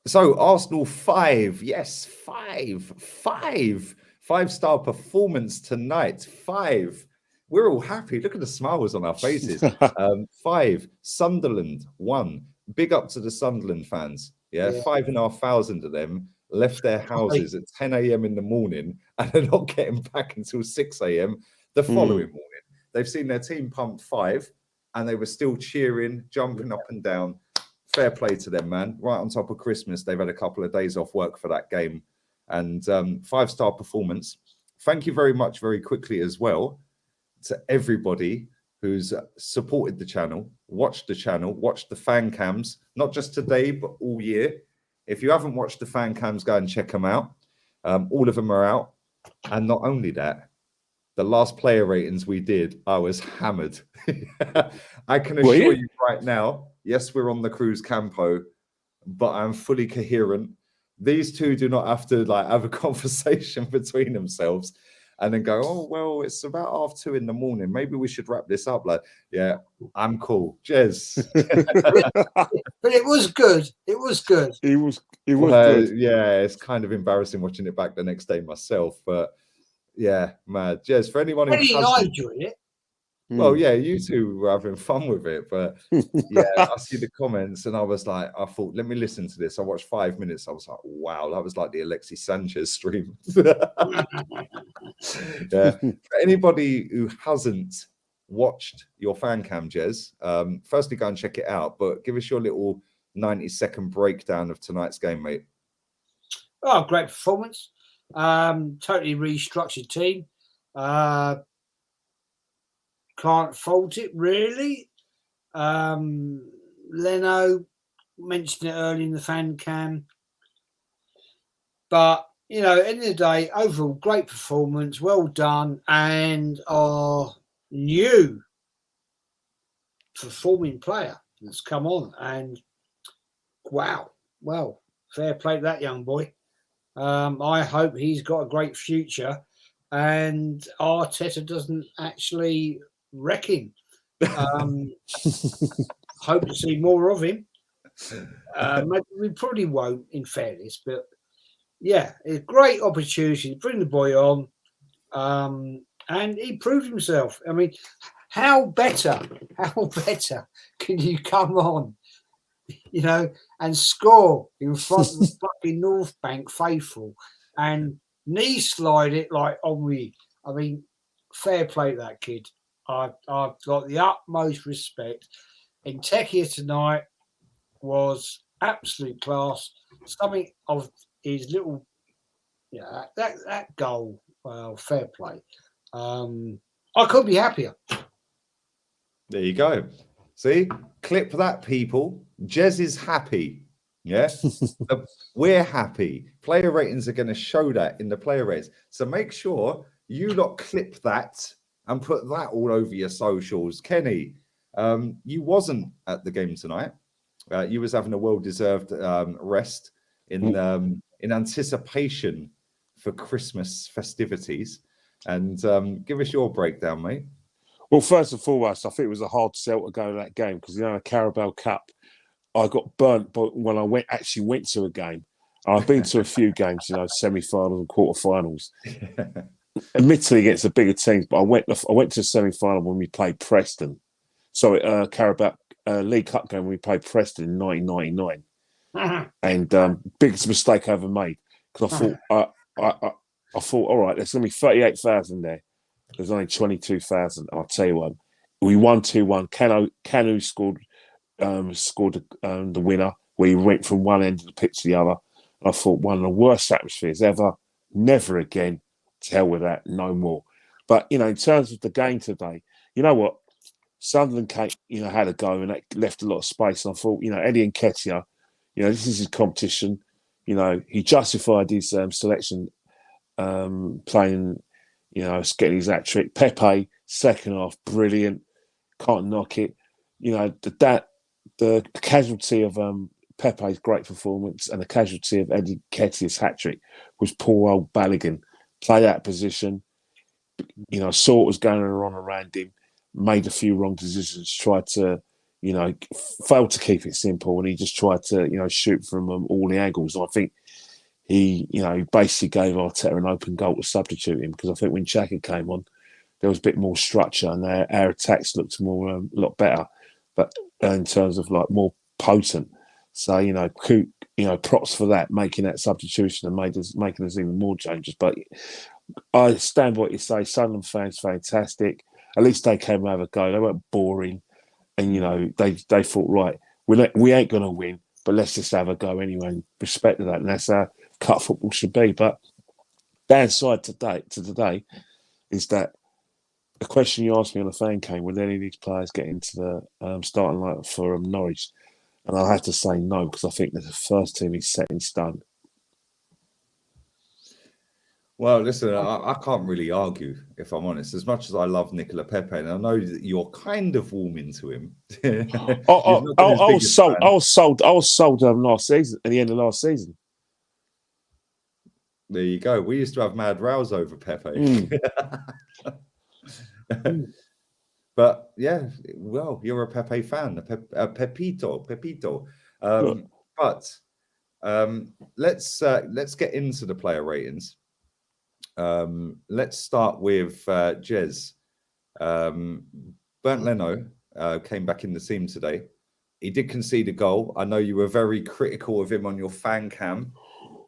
So Arsenal 5, yes, 5-star performance tonight. 5. We're all happy. Look at the smiles on our faces. 5. Sunderland 1. Big up to the Sunderland fans. Yeah, 5,500 of them left their houses at 10 a.m. in the morning and are not getting back until 6 a.m. the following morning. They've seen their team pump 5 and they were still cheering, jumping up and down. Fair play to them, man. Right on top of Christmas, they've had a couple of days off work for that game. And 5-star performance. Thank you very much, very quickly as well, to everybody who's supported the channel, watched the fan cams, not just today, but all year. If you haven't watched the fan cams, go and check them out. All of them are out. And not only that, the last player ratings we did, I was hammered. I can assure you right now, yes, we're on the Cruise Campo, but I'm fully coherent. These two do not have to have a conversation between themselves and then go, oh, well, it's about 2:30 in the morning. Maybe we should wrap this up. Yeah, I'm cool. Jez. But it was good. It was good. It was good. Yeah, it's kind of embarrassing watching it back the next day myself, but yeah, mad. Jez, for anyone who I enjoyed it. Well, yeah, you two were having fun with it, but yeah, I see the comments and I was like, I thought, let me listen to this. I watched 5 minutes. I was like, wow, that was like the Alexis Sanchez stream. Yeah. For anybody who hasn't watched your fan cam, Jez, firstly, go and check it out, but give us your little 90-second breakdown of tonight's game, mate. Oh, great performance. Totally restructured team. Can't fault it, really. Leno mentioned it early in the fan cam. But, you know, at the end of the day, overall, great performance, well done. And our new performing player has come on. And, wow, well, fair play to that young boy. I hope he's got a great future and Arteta doesn't actually wreck him. Hope to see more of him. Maybe we probably won't, in fairness, but yeah, it's a great opportunity to bring the boy on, and he proved himself. I mean, how better can you come on, you know, and score in front of the fucking North Bank faithful and knee slide it like Henri? I mean, fair play to that kid. I've got the utmost respect. Nketiah tonight was absolute class. Something of his little, that goal. Well, fair play. I couldn't be happier. There you go. See, clip that, people. Jez is happy. Yeah, we're happy. Player ratings are going to show that in the player ratings. So make sure you lot clip that and put that all over your socials. Kenny, you wasn't at the game tonight. You was having a well-deserved rest in anticipation for Christmas festivities. And give us your breakdown, mate. Well, first and foremost, I think it was a hard sell to go to that game because, you know, the Carabao Cup, I got burnt but when I actually went to a game. I've been to a few games, you know, semi-finals and quarter-finals. Admittedly against the bigger teams, but I went to a semi-final when we played Preston. Sorry, Carabao League Cup game when we played Preston in 1999. And biggest mistake I ever made because I thought, all right, there's going to be 38,000 there. There's only 22,000. I'll tell you what, we won 2-1. Canu scored the winner where he went from one end of the pitch to the other. I thought one of the worst atmospheres ever. Never again. To hell with that. No more. But, you know, in terms of the game today, you know what? Sunderland had a go and that left a lot of space. And I thought, you know, Eddie Nketiah, you know, this is his competition. You know, he justified his selection playing, you know, getting his hat trick. Pepe, second half, brilliant. Can't knock it. You know, the casualty of Pepe's great performance and the casualty of Eddie Nketiah's hat trick was poor old Balogun. Played out of position, you know, saw what was going on around him, made a few wrong decisions, tried to, you know, failed to keep it simple, and he just tried to, you know, shoot from all the angles. And I think he, you know, basically gave Arteta an open goal to substitute him, because I think when Xhaka came on, there was a bit more structure, and our attacks looked more a lot better, but in terms of like more potent. So, you know, props for that, making that substitution and making us even more changes. But I stand by what you say. Sunderland fans, fantastic. At least they came and have a go. They weren't boring, and you know they thought, right, we ain't gonna win, but let's just have a go anyway. And respect to that, and that's how cut football should be. But downside to today is that the question you asked me on the fan came: would any of these players get into the starting lineup for Norwich? And I'll have to say no, because I think that the first team is set in stone. Well, listen, I can't really argue, if I'm honest. As much as I love Nicola Pepe, and I know that you're kind of warming to him. I was sold last season, at the end of last season. There you go. We used to have mad rows over Pepe. But yeah, well, you're a Pepe fan, a Pepito. But let's get into the player ratings. Let's start with Jez. Bernd Leno came back in the team today. He did concede a goal. I know you were very critical of him on your fan cam.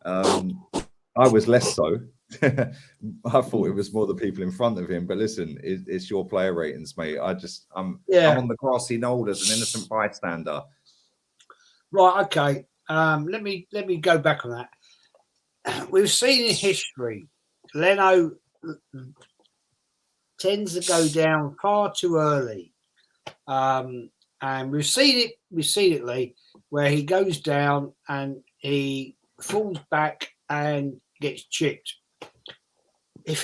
I was less so. I thought it was more the people in front of him. But listen, it's your player ratings, mate. I'm on the grassy knoll as an innocent bystander. Right. Okay. Let me go back on that. We've seen in history, Leno tends to go down far too early, and we've seen it repeatedly where he goes down and he falls back and gets chipped. If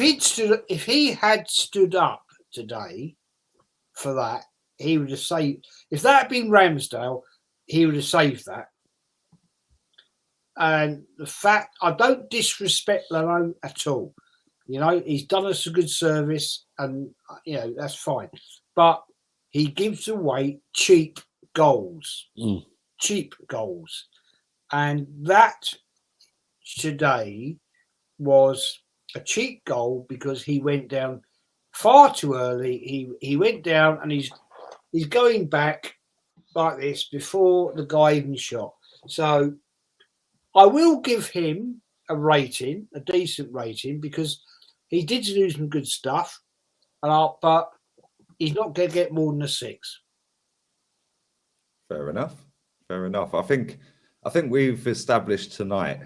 he had stood up today for that, he would have saved. If that had been Ramsdale, he would have saved that. And the fact, I don't disrespect Leno at all. You know, he's done us a good service, and you know that's fine. But he gives away cheap goals, and that today was a cheap goal because he went down far too early. He went down and he's going back like this before the guy even shot. So I will give him a decent rating, because he did do some good stuff, but he's not going to get more than a 6. Fair enough. I think we've established tonight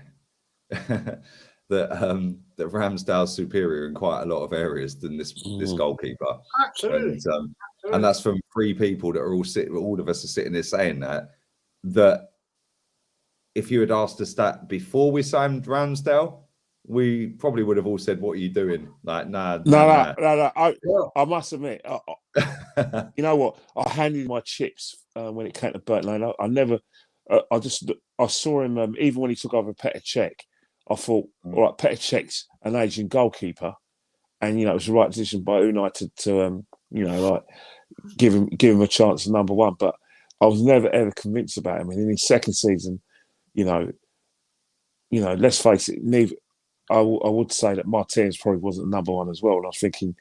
that Ramsdale's superior in quite a lot of areas than this goalkeeper. Absolutely. And that's from 3 people that are all of us are sitting there saying that if you had asked us that before we signed Ramsdale, we probably would have all said, "What are you doing?" Like, nah. I must admit, you know what? I handed my chips when it came to Bernd Leno. I saw him even when he took over Petr Cech. I thought, all right, Petr Cech's an Asian goalkeeper, and you know it was the right decision by Unai to you know, like give him a chance at number 1. But I was never ever convinced about him. And in his second season, you know, let's face it, I would say that Martinez probably wasn't number 1 as well. And I was thinking,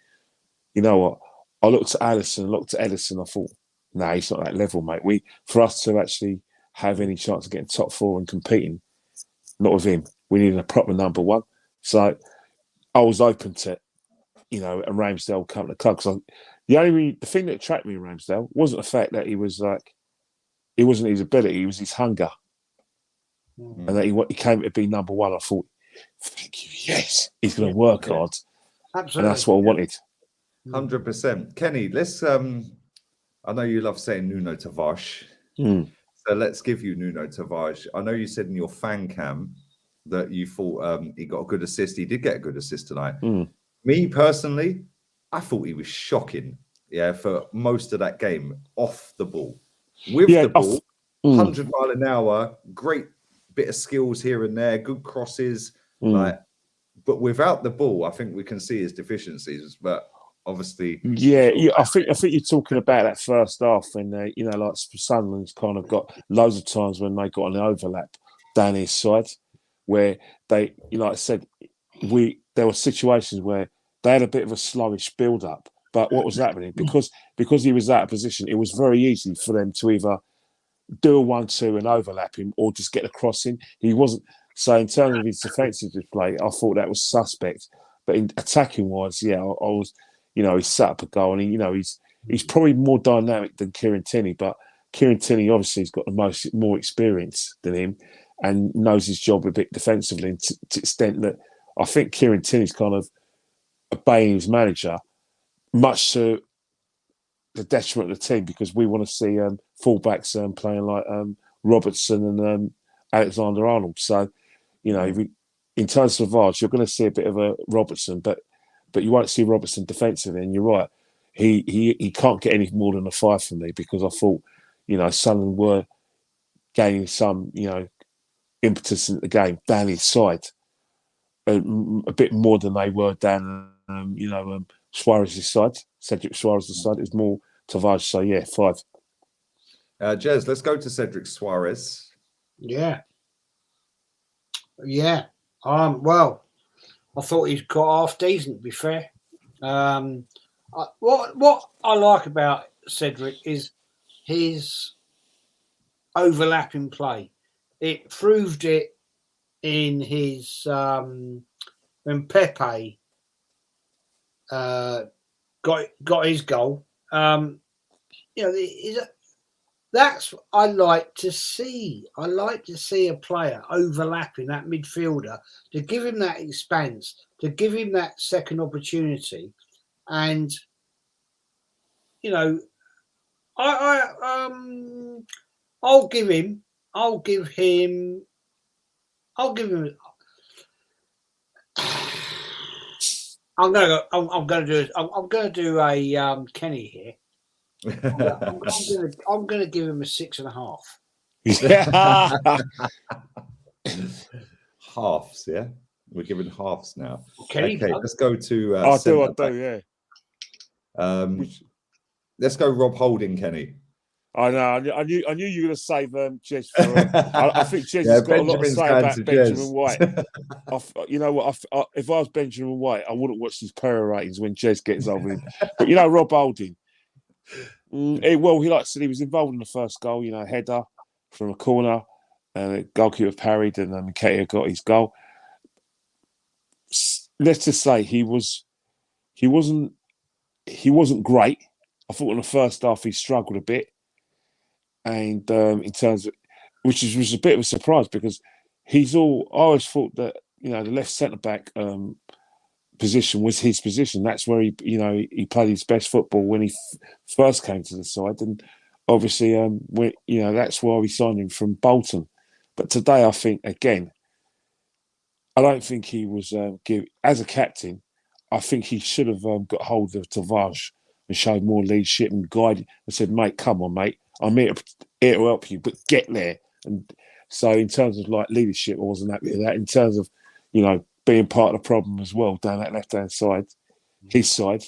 you know what? I looked at Alisson, looked at Edison. I thought, no, he's not that level, mate. For us to actually have any chance of getting top 4 and competing, not with him. We needed a proper number 1. So I was open to, you know, a Ramsdale coming to the club. Because the thing that attracted me in Ramsdale wasn't the fact that he wasn't his ability, it was his hunger. And that he came to be number 1. I thought, thank you, yes, he's going to work hard. Absolutely. And that's what I wanted. 100%. Kenny, let's I know you love saying Nuno Tavares. So let's give you Nuno Tavares. I know you said in your fan cam that you thought he got a good assist. He did get a good assist tonight. Me personally, I thought he was shocking. Yeah, for most of that game, off the ball. With the ball, 100 mile an hour, great bit of skills here and there, good crosses. But without the ball, I think we can see his deficiencies. But obviously. Yeah, I think you're talking about that first half when like Sunderland's kind of got loads of times when they got an overlap down his side, where they, like I said, there were situations where they had a bit of a slowish build up. But what was happening because he was out of position, it was very easy for them to either do a 1-2 and overlap him or just get a cross in. He wasn't. So in terms of his defensive display, I thought that was suspect. But in attacking wise, yeah, I was. He set up a goal, and he's probably more dynamic than Kieran Tierney. But Kieran Tierney obviously has got more experience than him, and knows his job a bit defensively to the extent that I think Kieran Tierney's kind of obeying his manager, much to the detriment of the team, because we want to see fullbacks playing like Robertson and Alexander Arnold. So, in terms of Savage, you're going to see a bit of a Robertson, but you won't see Robertson defensively. And you're right, he can't get any more than a 5 from me, because I thought, Sunderland were gaining some, impetus in the game down his side, a bit more than they were down, Suarez's side, Cedric Suarez's side. It was more Tavares. So yeah, 5. Jez, let's go to Cedric Suarez. Yeah. Well, I thought he's got half decent, to be fair. What I like about Cedric is his overlapping play. It proved it in his when Pepe got his goal. That's what I like to see. I like to see a player overlapping that midfielder, to give him that expanse, to give him that second opportunity. And I'll give him I'm gonna do a Kenny here. I'm going to give him a 6.5. Yeah. Halves, yeah. We're giving halves now. Okay, let's go to. I do, yeah. Let's go Rob Holding, Kenny. I know. I knew you were going to save Jez. I think Jez has got a lot to say about Benjamin White. You know what? If I was Benjamin White, I wouldn't watch these power ratings when Jez gets over him. But Rob Holding. He was involved in the first goal, header from a corner, and the goalkeeper parried, and then Nketiah got his goal. Let's just say he wasn't great. I thought in the first half he struggled a bit, and in terms of, which was a bit of a surprise, because I always thought that the left centre back position was his position. That's where he played his best football when he first came to the side, and obviously that's why we signed him from Bolton. But today, I think again, I don't think he was as a captain. I think he should have got hold of Tavares and showed more leadership and guided and said, "Mate, come on, mate. I'm here to help you, but get there." And so, in terms of leadership, I wasn't happy with that. In terms of being part of the problem as well down that left-hand side, his side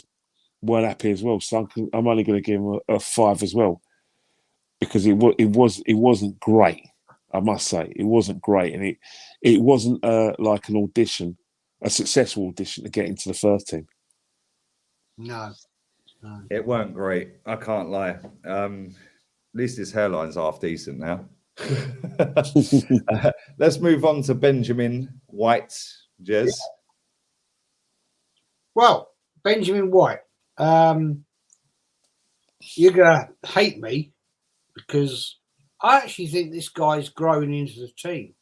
weren't happy as well. So I'm only going to give him a 5 as well, because it wasn't great. I must say it wasn't great, and it wasn't like an audition, a successful audition to get into the first team. No. It weren't great. I can't lie. At least his hairline's half decent now. Let's move on to Benjamin White. Jez. Yeah. Well, Benjamin White, you're gonna hate me, because I actually think this guy's growing into the team.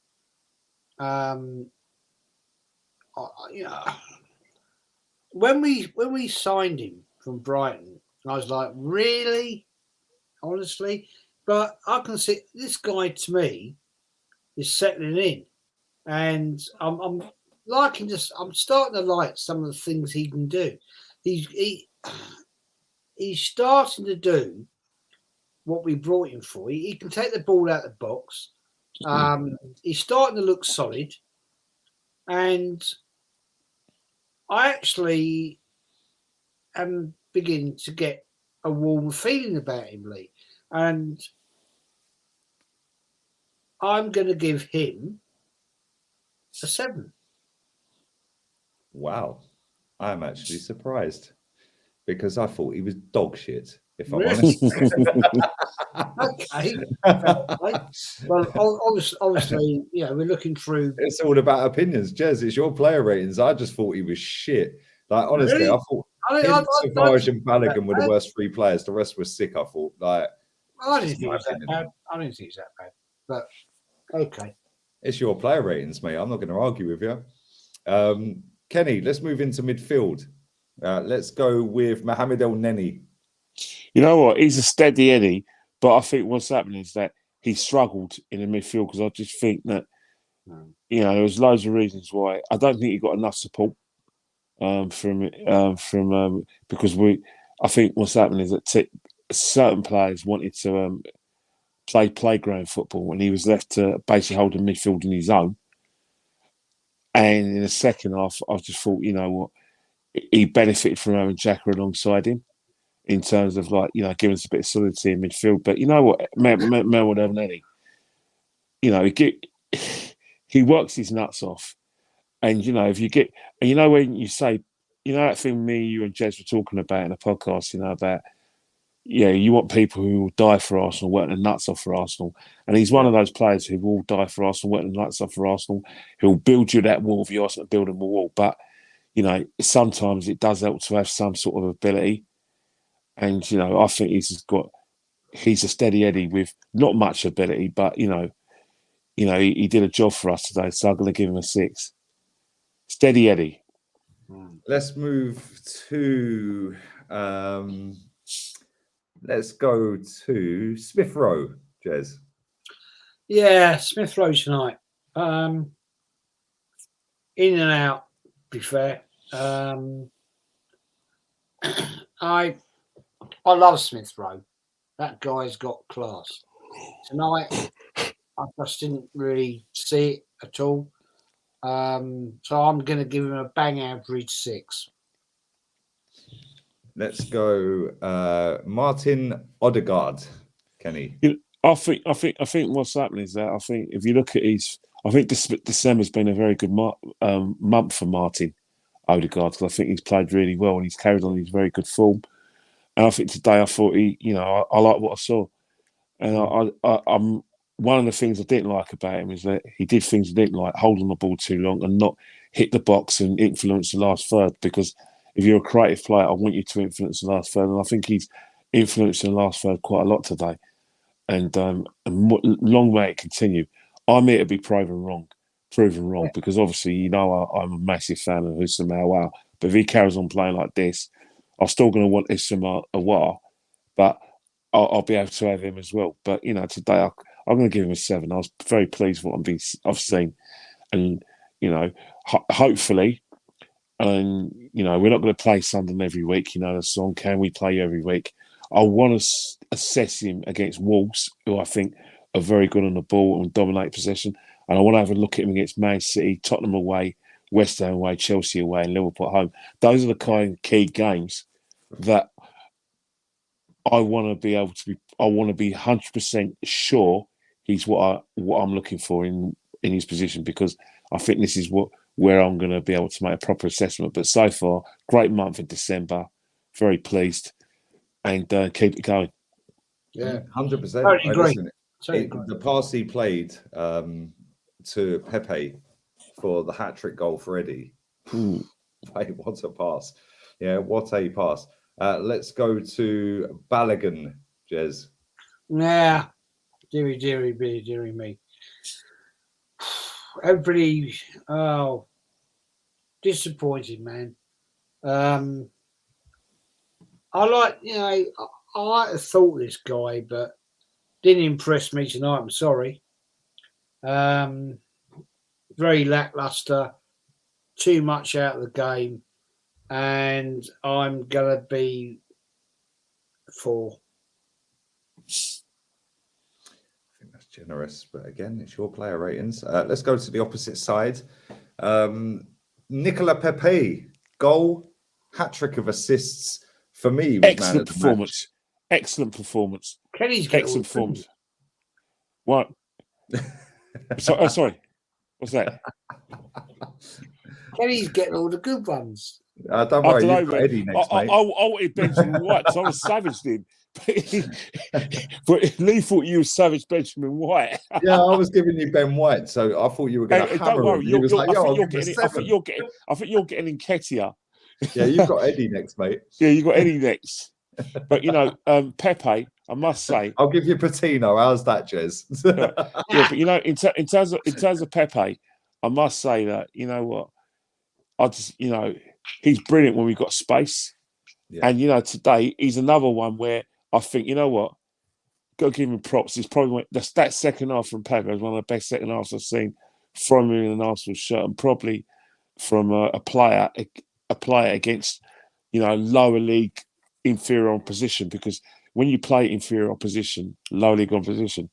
When we signed him from Brighton, I was like, really, honestly. But I can see this guy, to me, is settling in, and I'm liking this. I'm starting to like some of the things he can do. He's starting to do what we brought him for. He can take the ball out of the box. He's starting to look solid, and I actually am beginning to get a warm feeling about him, Lee. And I'm going to give him a 7. Wow. I'm actually surprised because I thought he was dog shit, if I'm Really? honest. Okay. Well, obviously, you know, we're looking through. It's all about opinions, Jez. It's your player ratings. I just thought he was shit. Like, honestly, Really? I thought him, Savage, and Balogun were the worst 3 players. The rest were sick, I thought. Like, I didn't think it was that bad. I didn't think it was that bad. But okay. It's your player ratings, mate. I'm not going to argue with you. Kenny, let's move into midfield. Let's go with Mohamed El Neni. You know what? He's a steady Eddie, but I think what's happening is that he struggled in the midfield because I just think that, you know, there was loads of reasons why. I don't think he got enough support from because I think what's happening is that certain players wanted to play playground football when he was left to basically hold the midfield in his own. And in the second half, I just thought, you know what, he benefited from having Xhaka alongside him in terms of, like, you know, giving us a bit of solidity in midfield. But you know what, Mohamed El Neni, you know, he works his nuts off. And, you know, if you get, and you know, when you say, you know, that thing me, you and Jez were talking about in a podcast, you know, about, yeah, you want people who will die for Arsenal, work their nuts off for Arsenal. And he's one of those players who will die for Arsenal, work their nuts off for Arsenal. He'll build you that wall if you ask him to build him a wall. But, you know, sometimes it does help to have some sort of ability. And, you know, I think he's a steady Eddie with not much ability, but, you know, he did a job for us today. So I'm going to give him a 6. Steady Eddie. Let's move to let's go to Smith Rowe, Jez. Yeah, Smith Rowe tonight. In and out, to be fair. I love Smith Rowe. That guy's got class. Tonight, I just didn't really see it at all. So I'm going to give him a bang average 6. Let's go Martin Odegaard, Kenny. I think what's happening is that I think if you look at I think December's been a very good month for Martin Odegaard, because I think he's played really well and he's carried on his very good form. And I think today I thought I like what I saw. And I'm one of the things I didn't like about him is that he did things I didn't like, holding the ball too long and not hit the box and influence the last third. Because if you're a creative player, I want you to influence the last third. And I think he's influenced the last third quite a lot today. And long may it continue. I'm here to be proven wrong, because obviously, you know, I'm a massive fan of Houssam Aouar. But if he carries on playing like this, I'm still going to want Houssam Aouar, but I'll be able to have him as well. But, you know, today I'm going to give him a 7. I was very pleased with what I've seen. And, you know, hopefully, and, you know, we're not going to play Sunderland every week. You know, the song, can we play you every week? I want to assess him against Wolves, who I think are very good on the ball and dominate possession. And I want to have a look at him against Man City, Tottenham away, West Ham away, Chelsea away, and Liverpool at home. Those are the kind of key games that I want to be able to be. I want to be 100% sure he's what I'm looking for in his position, because I think this is where I'm going to be able to make a proper assessment. But so far, great month in December, very pleased, and keep it going. Yeah, 100%. The pass he played to Pepe for the hat-trick goal for Eddie. Wait, what a pass. Yeah, what a pass. Let's go to Balogun, Jez. Yeah, dearie me. Everybody, disappointed, man. I like to thought this guy, but didn't impress me tonight. I'm sorry. Very lackluster, too much out of the game, and I'm gonna be 4. I think that's generous, but again, it's your player ratings. Let's go to the opposite side. Nicola Pepe, goal, hat-trick of assists, For me, he was man Excellent of the performance. Excellent performance. Kenny's getting Excellent all performance. What? Sorry. What's that? Kenny's getting all the good ones. Don't I worry, don't know, you've got man. Eddie next, mate. I wanted Benjamin White because I was savage then. But Lee thought you were savage Benjamin White. Yeah, I was giving you Ben White, so I thought you were going to hammer Don't worry. him. He was like, I "Yo, I'll think give him a I 7." think you're getting Nketiah. Yeah, you've got Eddie next, mate. Yeah, you got Eddie next. But you know, Pepe, I must say, I'll give you Patino. How's that, Jez? yeah. But you know, in terms of Pepe, I must say that you know what, I just he's brilliant when we've got space, and today he's another one where I think you know what, got to give him props. He's probably that second half from Pepe was one of the best second halves I've seen from him in an Arsenal shirt, and probably from a player against lower league inferior opposition, because when you play inferior opposition, lower league opposition,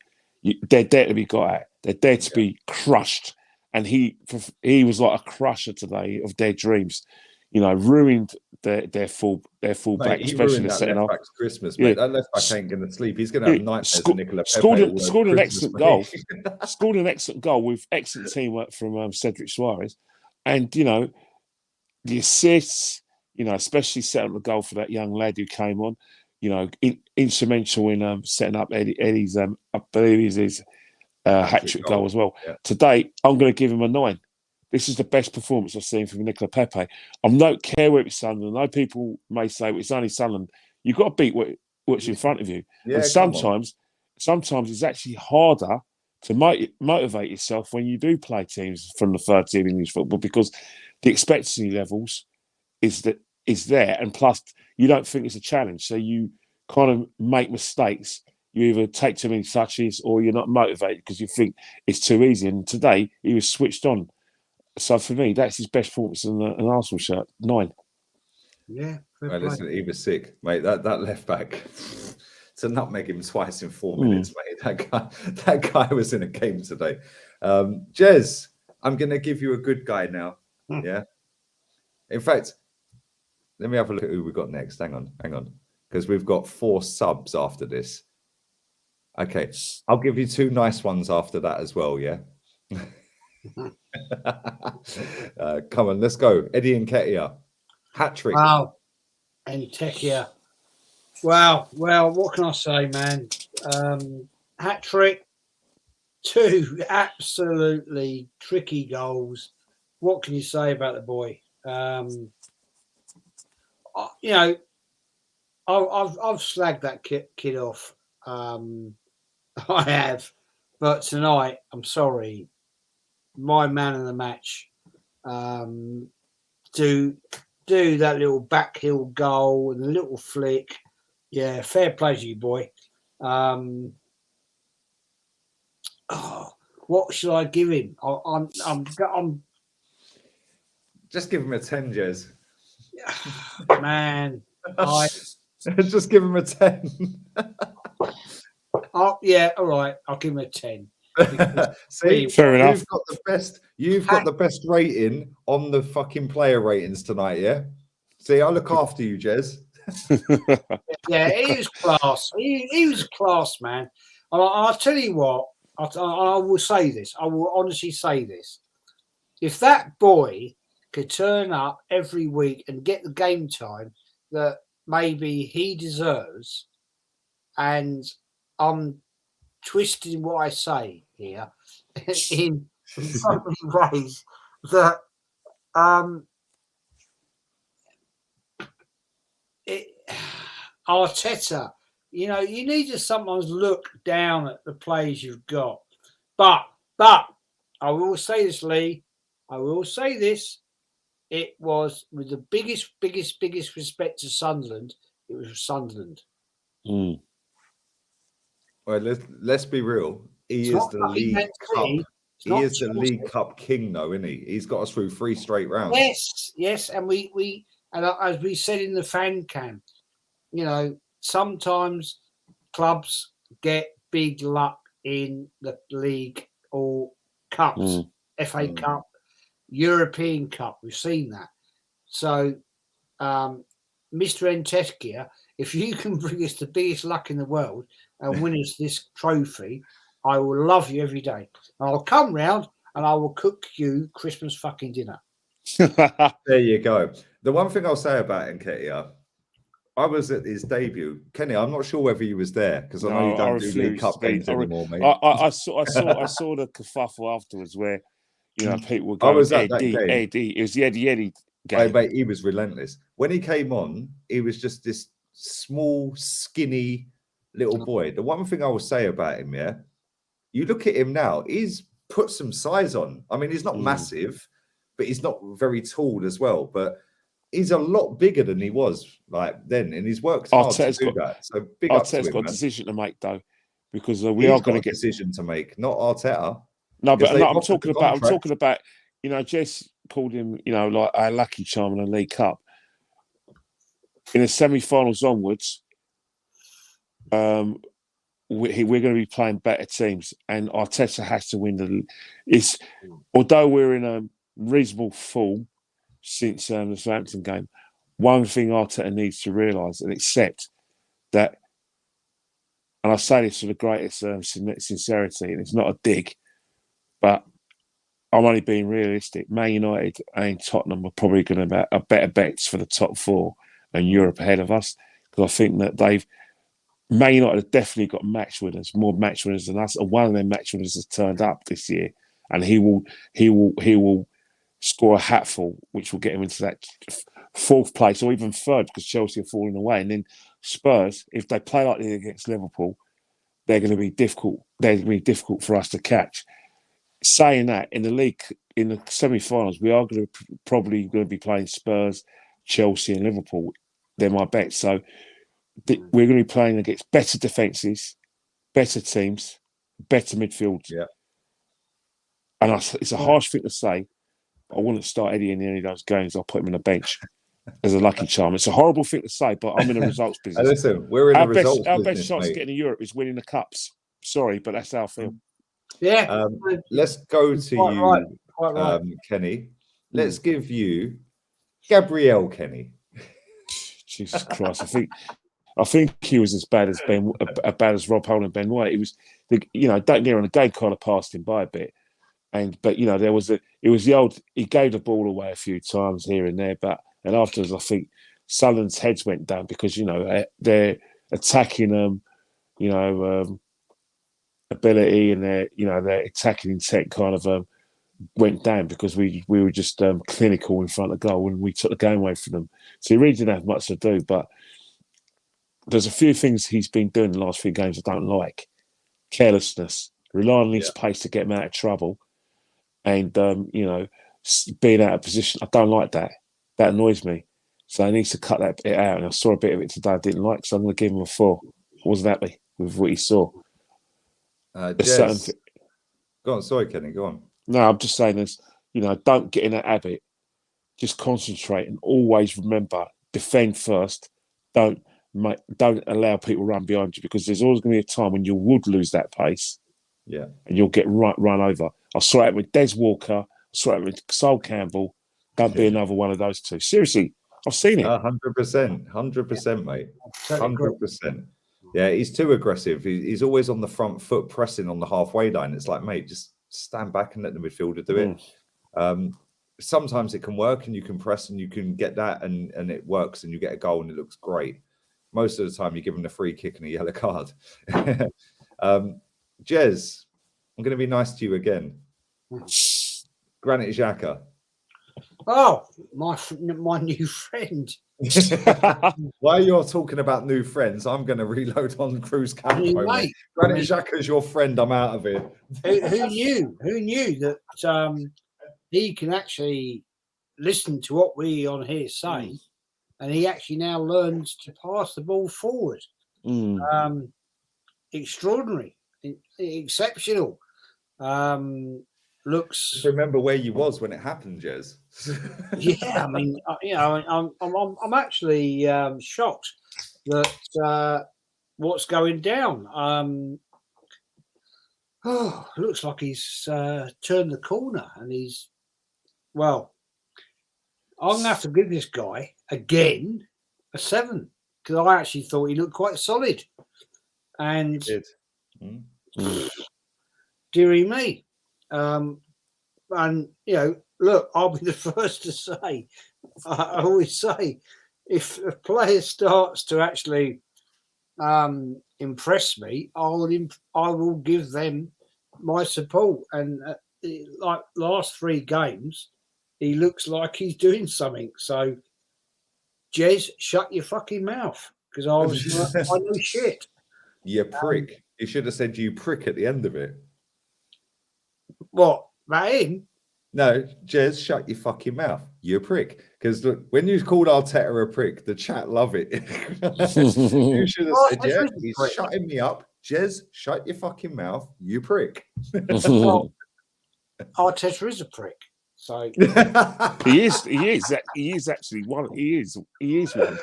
they're there to be got at. They're there to be crushed, and he was like a crusher today of their dreams. Ruined their full back, especially the second half. Christmas, mate. That left back ain't going to sleep. He's going to have nightmares of Nicola Pepe. Scored an excellent goal. Scored an excellent goal with excellent teamwork from Cedric Suarez, and the assists. Especially setting up the goal for that young lad who came on. Instrumental in setting up Eddie's. I believe his hat-trick goal as well. Yeah. Today, I'm going to give him a 9. This is the best performance I've seen from Nicola Pepe. I don't care where it's Sunderland. I know people may say it's only Sunderland. You've got to beat what's in front of you. Yeah, and sometimes it's actually harder to motivate yourself when you do play teams from the third tier in English football, because the expectancy levels is there, and plus you don't think it's a challenge, so you kind of make mistakes. You either take too many touches or you're not motivated because you think it's too easy. And today he was switched on. So for me, that's his best performance in an Arsenal shirt. 9. Yeah. Right, listen, he was sick, mate. That left back to nutmeg him twice in 4 minutes, mate. That guy was in a game today. Jez, I'm going to give you a good guy now. Yeah. In fact, let me have a look at who we got next. Hang on. Because we've got 4 subs after this. Okay. I'll give you 2 nice ones after that as well, yeah? Come on, let's go. Eddie Nketiah. Hat-trick. Wow. Nketiah. Wow. Well, what can I say, man? Hat-trick. 2 absolutely tricky goals. What can you say about the boy? I've slagged that kid off. I have, but tonight, I'm sorry, my man of the match. Do that little back heel goal and a little flick. Yeah, fair play to you, boy. What should I give him? I'm just give him a 10, Jez. Man, just give him a 10. Yeah, all right. I'll give him a 10. See, fair enough. You've got the best rating on the fucking player ratings tonight, yeah? See, I look after you, Jez. Yeah, he was class. He was class, man. And I'll tell you what, I will say this. I will honestly say this. If that boy could turn up every week and get the game time that maybe he deserves, and I'm twisting what I say here in so many ways that Arteta, you need to sometimes look down at the players you've got. But I will say this, Lee. I will say this. It was with the biggest respect to Sunderland. It was Sunderland. Well, let's be real. He is the League Cup. He is the League Cup king, though, isn't he? He's got us through 3 straight rounds. Yes, and we as we said in the fan camp, sometimes clubs get big luck in the league or cups, FA Cup, European Cup. We've seen that. So Mr. Enteskia, if you can bring us the biggest luck in the world and win us this trophy, I will love you every day. And I'll come round and I will cook you Christmas fucking dinner. There you go. The one thing I'll say about Nketiah, I was at his debut. Kenny, I'm not sure whether you was there because I know you don't do League Cup games anymore, mate. I saw the kerfuffle afterwards where people were going, I was at that game. Eddie. It was the Eddie game. Mate, he was relentless. When he came on, he was just this small, skinny little boy. The one thing I will say about him, yeah, you look at him now, he's put some size on. I mean, he's not massive, but he's not very tall as well. But he's a lot bigger than he was like then, and he's worked hard to do that. So big up to him, Arteta's got a decision to make though, because we He's are going to get a decision to make, not Arteta. No, but no, I'm talking about. Jess called him, like our lucky charm in the League Cup. In the semi-finals onwards, we're going to be playing better teams, and Arteta has to win although we're in a reasonable form since the Southampton game, one thing Arteta needs to realise and accept that, and I say this with the greatest sincerity, and it's not a dig, but I'm only being realistic. Man United and Tottenham are probably going to have better bets for the top four and Europe ahead of us, because I think that Man United have definitely got more match winners than us, and one of them match winners has turned up this year, and he will score a hatful, which will get him into that fourth place or even third, because Chelsea are falling away. And then Spurs, if they play like they did against Liverpool, they're going to be difficult. They're going to be difficult for us to catch. Saying that, in the league, in the semi-finals, we are probably going to be playing Spurs, Chelsea, and Liverpool. They're my bets. So we're going to be playing against better defences, better teams, better midfields. Yeah. And it's a harsh thing to say. I wouldn't start Eddie in any of those games. I'll put him on the bench as a lucky charm. It's a horrible thing to say, but I'm in a results business. Listen, we're in a results business. Our best chance of getting to Europe is winning the cups. Sorry, but that's how I feel. Yeah. Let's go to you, right. Kenny. Let's give you Gabriel Kenny. Jesus Christ! I think he was as bad as Rob Hull and Ben White. It was, don't get me wrong, the game kind of passed him by a bit, but there was he gave the ball away a few times here and there, and afterwards I think Sunderland's heads went down because they're attacking ability and their attacking intent kind of went down because we were just clinical in front of goal and we took the game away from them. So he really didn't have much to do. But there's a few things he's been doing in the last few games I don't like. Carelessness, relying on his pace to get him out of trouble, and being out of position. I don't like that. That annoys me. So he needs to cut that bit out. And I saw a bit of it today I didn't like, so I'm going to give him a 4. I wasn't happy with what he saw. Jez, go on. Sorry, Kenny. Go on. No, I'm just saying this. Don't get in that habit. Just concentrate and always remember: defend first. Don't allow people run behind you, because there's always going to be a time when you would lose that pace. Yeah, and you'll get run over. I saw it with Des Walker. I saw it with Sol Campbell. Don't be another one of those two. Seriously, I've seen it. 100%, mate. 100%. Yeah, he's too aggressive. He's always on the front foot, pressing on the halfway line. It's like, mate, just stand back and let the midfielder do it. Sometimes it can work and you can press and you can get that and it works and you get a goal and it looks great. Most of the time you give him a free kick and a yellow card. Jez, I'm going to be nice to you again. Granit Xhaka. Oh, my new friend. While you're talking about new friends, I'm going to reload on Cruz Campo. Granit Xhaka's your friend. I'm out of here. Who knew that he can actually listen to what we on here say, and he actually now learns to pass the ball forward. Extraordinary, exceptional. Looks. Remember where you was when it happened, Jez? Yeah, I mean, I'm actually shocked that what's going down. Looks like he's turned the corner, and I'm gonna have to give this guy again a a 7 because I actually thought he looked quite solid. And dearie me, and look, I'll be the first to say, I always say, if a player starts to actually impress me, I will give them my support. And like last 3 games, he looks like he's doing something. So, Jez, shut your fucking mouth because I know shit. You prick. You should have said you prick at the end of it. What? That in? No, Jez, shut your fucking mouth. You prick. Because look, when you called Arteta a prick, the chat love it. You should have said, yeah, he's shutting me up. Jez, shut your fucking mouth. You prick. Well, Arteta is a prick. So he is actually one. He is one.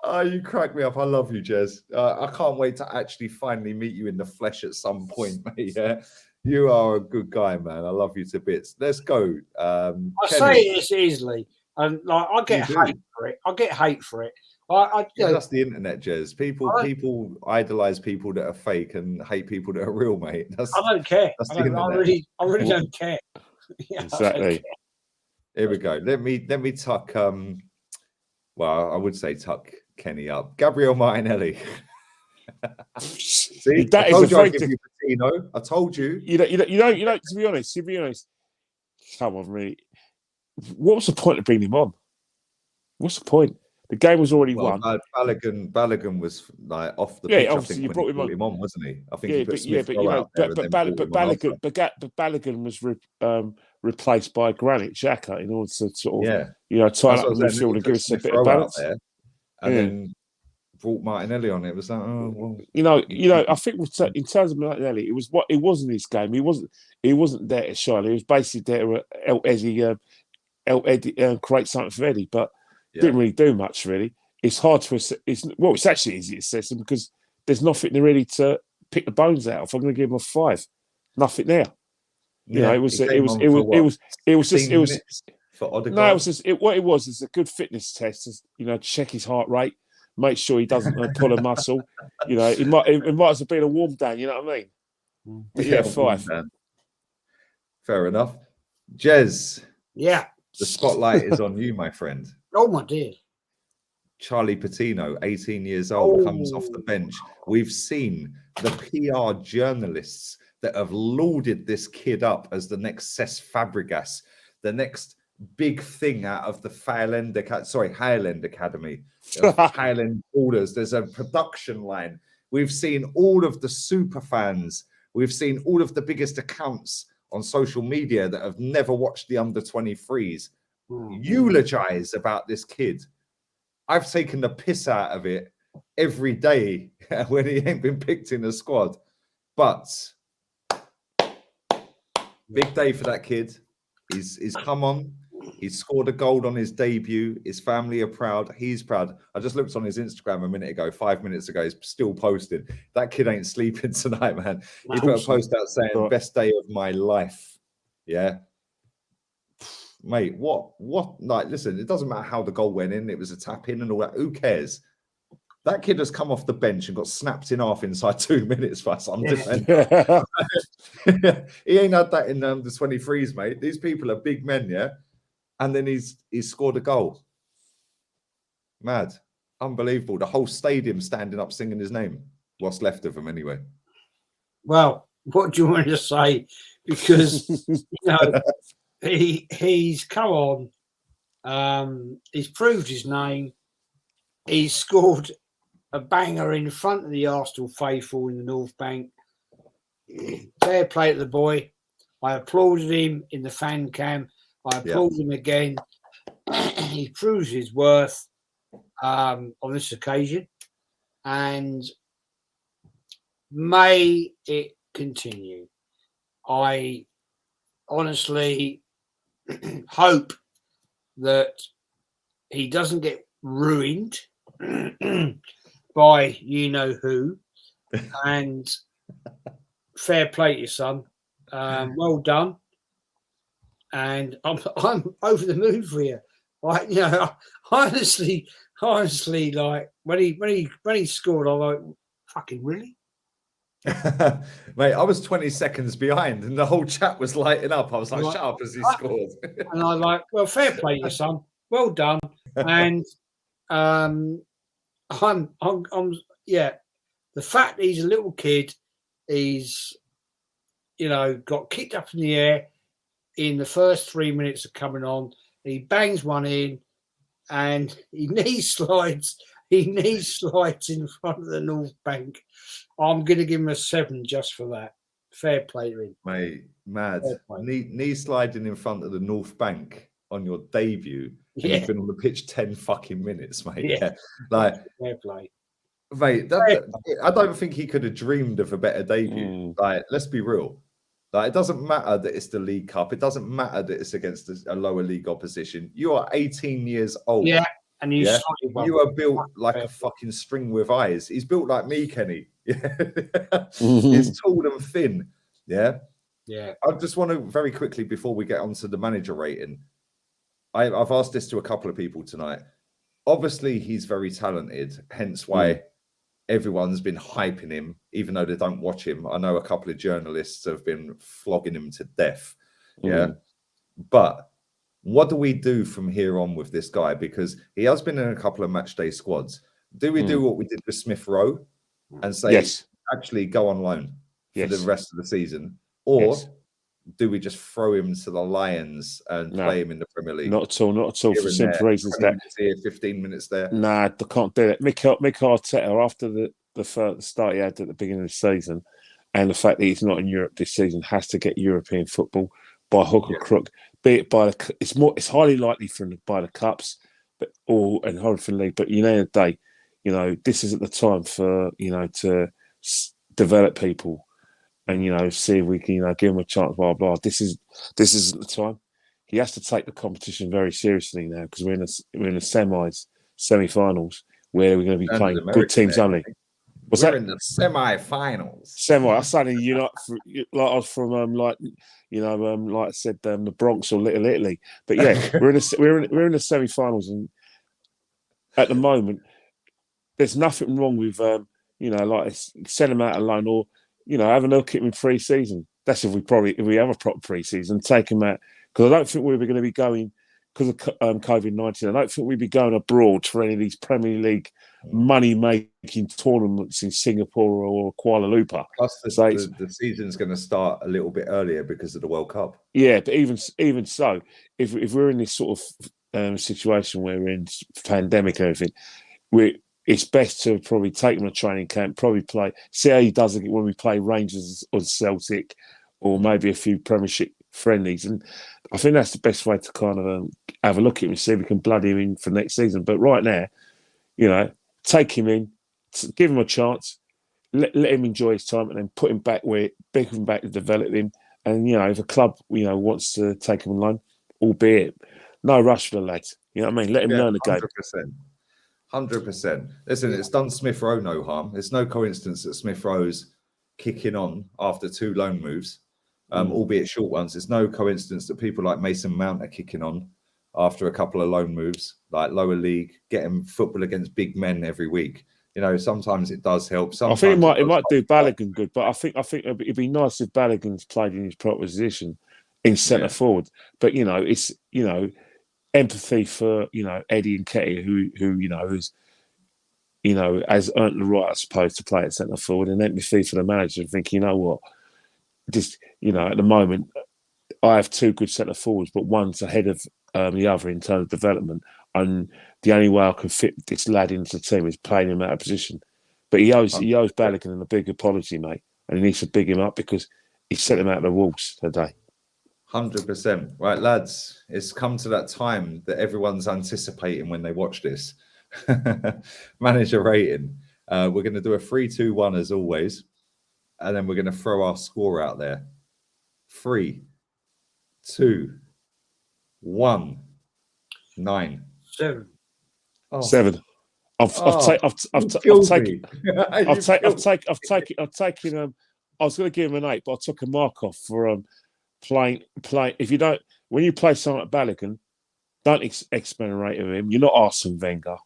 Oh, you crack me up. I love you, Jez. I can't wait to actually finally meet you in the flesh at some point, mate. Yeah, you are a good guy, man. I love you to bits. Let's go. I say it easily, and like I get hate for it. I get hate for it. That's the internet, Jez. People idolize people that are fake and hate people that are real, mate. I don't care. I really don't care. Yeah, exactly. Here we go. Let me tuck. Well, I would say tuck Kenny up. Gabriel Martinelli. See, that I told you I'd give you Patino. I told you. You know. To be honest, come on, really. What was the point of bringing him on? What's the point? The game was already won. Balogun was like off the pitch. Obviously you brought him on, wasn't he? I think he put Smith out there Balogun was replaced by Granit Xhaka in order to sort of tie up the midfield and give us a bit of balance. There, and then brought Martinelli on. It was like, oh well. I think in terms of Martinelli, it wasn't his game. He wasn't there to shine. He was basically there to help Eddie create something for Eddie, but didn't really do much. Really, it's hard to. It's actually easy to assess him because there's nothing really to pick the bones out of. I'm going to give him a 5. Nothing there. It was a good fitness test. Check his heart rate, make sure he doesn't pull a muscle. It might as well been a warm down. You know what I mean? But 5. Fair enough. Jez. Yeah. The spotlight is on you, my friend. Oh my dear. Charlie Patino, 18 years old, comes off the bench. We've seen the PR journalists that have lauded this kid up as the next Cesc Fabregas, the next big thing out of the Highland Academy, Highland Borders. There's a production line. We've seen all of the super fans. We've seen all of the biggest accounts on social media that have never watched the under-23s eulogize about this kid. I've taken the piss out of it every day when he ain't been picked in the squad. But big day for that kid. He's come on. He's scored a goal on his debut. His family are proud. He's proud. I just looked on his Instagram a minute ago, 5 minutes ago. He's still posting. That kid ain't sleeping tonight, man. He put a post out saying, best day of my life. Yeah. Mate, what? Like, listen, it doesn't matter how the goal went in. It was a tap in and all that. Who cares? That kid has come off the bench and got snapped in half inside 2 minutes by some defender. He ain't had that in the 23s, mate. These people are big men, yeah? And then he's scored a goal. Mad. Unbelievable. The whole stadium standing up singing his name. What's left of him anyway. Well, what do you want to say? Because, he's come on. He's proved his name. He's scored a banger in front of the Arsenal faithful in the North Bank. Fair play to the boy. I applauded him in the fan cam. I applaud him again. He proves his worth on this occasion. And may it continue. I honestly hope that he doesn't get ruined by you-know-who. And fair play to you, son. Well done. And I'm over the moon for you. I honestly honestly, like when he scored, I was like, fucking really? Mate, I was 20 seconds behind and the whole chat was lighting up. I was like, shut up as he scored. And I like, well, fair play to your son. Well done. And I'm yeah, the fact he's a little kid, he's, got kicked up in the air in the first 3 minutes of coming on. He bangs one in and he knee slides in front of the North Bank. I'm going to give him a 7 just for that. Fair play to him. Mate, mad. Knee sliding in front of the North Bank on your debut. Yeah. You've been on the pitch 10 fucking minutes, mate. Yeah. Like, fair play. Mate, I don't think he could have dreamed of a better debut. Like, let's be real. Like, it doesn't matter that it's the League Cup. It doesn't matter that it's against a lower league opposition. You are 18 years old. Yeah. And you are built like a fucking string with eyes. He's built like me, Kenny. Yeah. He's tall and thin. Yeah. Yeah. I just want to very quickly, before we get on to the manager rating, I've asked this to a couple of people tonight. Obviously, he's very talented, hence why everyone's been hyping him, even though they don't watch him. I know a couple of journalists have been flogging him to death. Yeah. But what do we do from here on with this guy? Because he has been in a couple of match day squads. Do we do what we did with Smith Rowe and say, actually go on loan for the rest of the season? Or do we just throw him to the Lions and play him in the Premier League? Not at all. For simple reasons that 15 minutes there. Nah, they can't do that. Mikel Arteta, after the first start he had at the beginning of the season, and the fact that he's not in Europe this season, has to get European football by hook or crook. Be it by it's highly likely by the cups, and hard for the league. But the day, this is at the time for to develop people, and see if we can give him a chance. Blah blah. This is at the time. He has to take the competition very seriously now, because we're in the semi-finals, where we're going to be playing good teams only. We're in the semi-finals. I suddenly like I was from like I said, the Bronx or Little Italy. But yeah, we're in the semi-finals, and at the moment, there's nothing wrong with like send him out alone, or have a look at him in pre-season. That's if we have a proper pre-season, take him out, because I don't think we're going to be going, because of COVID-19. I don't think we'd be going abroad for any of these Premier League money-making tournaments in Singapore or Kuala Lumpur. Plus, the season's going to start a little bit earlier because of the World Cup. Yeah, but even so, if we're in this sort of situation where we're in pandemic and everything, it's best to probably take him to training camp, probably see how he does it when we play Rangers or Celtic, or maybe a few Premiership friendlies. And I think that's the best way to kind of have a look at him and see if we can blood him in for next season. But right now, take him in, give him a chance, let him enjoy his time, and then put him back to develop him. And if a club wants to take him on loan, albeit no rush for the lads. You know what I mean? Let him learn the game. 100%. Listen, it's done Smith Rowe no harm. It's no coincidence that Smith Rowe's kicking on after 2 loan moves, albeit short ones. It's no coincidence that people like Mason Mount are kicking on after a couple of loan moves, like lower league, getting football against big men every week. Sometimes it does help. Sometimes I think it might do Balogun good, but I think it'd be nice if Balogun's played in his proper position in centre forward. But it's empathy for Eddie and Ketty, who's has earned the right, I suppose, to play at centre forward, and empathy for the manager, and think, what, just at the moment, I have 2 good centre forwards, but one's ahead of the other in terms of development, and the only way I can fit this lad into the team is playing him out of position. But he owes Balogun a big apology, mate, and he needs to big him up, because he sent him out of the Wolves today. 100%. Right, lads, it's come to that time that everyone's anticipating when they watch this. Manager rating. We're going to do a 3-2-1 as always, and then we're going to throw our score out there. 3, 2, 1, 9. 7. Oh. 7. I've taken. I was going to give him an 8, but I took a mark off for playing. If you don't, when you play someone like Balogun, don't experiment with him. You're not Arsene Wenger.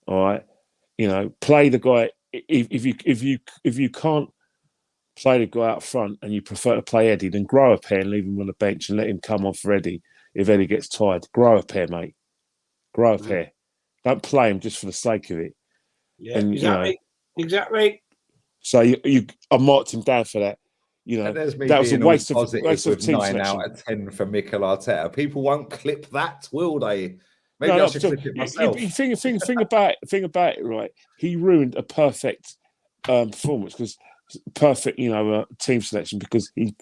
All right, play the guy. If you can't play the guy up front and you prefer to play Eddie, then grow a pair and leave him on the bench and let him come on for Eddie if Eddie gets tired. Grow a pair, mate. Grow a pair. Don't play him just for the sake of it. Yeah, and, exactly. So I marked him down for that. And there's me that was a being waste all of positive with team 9 selection. out of 10 for Mikel Arteta. People won't clip that, will they? Maybe I should clip it myself. Thing about it, right? He ruined a perfect performance because perfect, team selection because he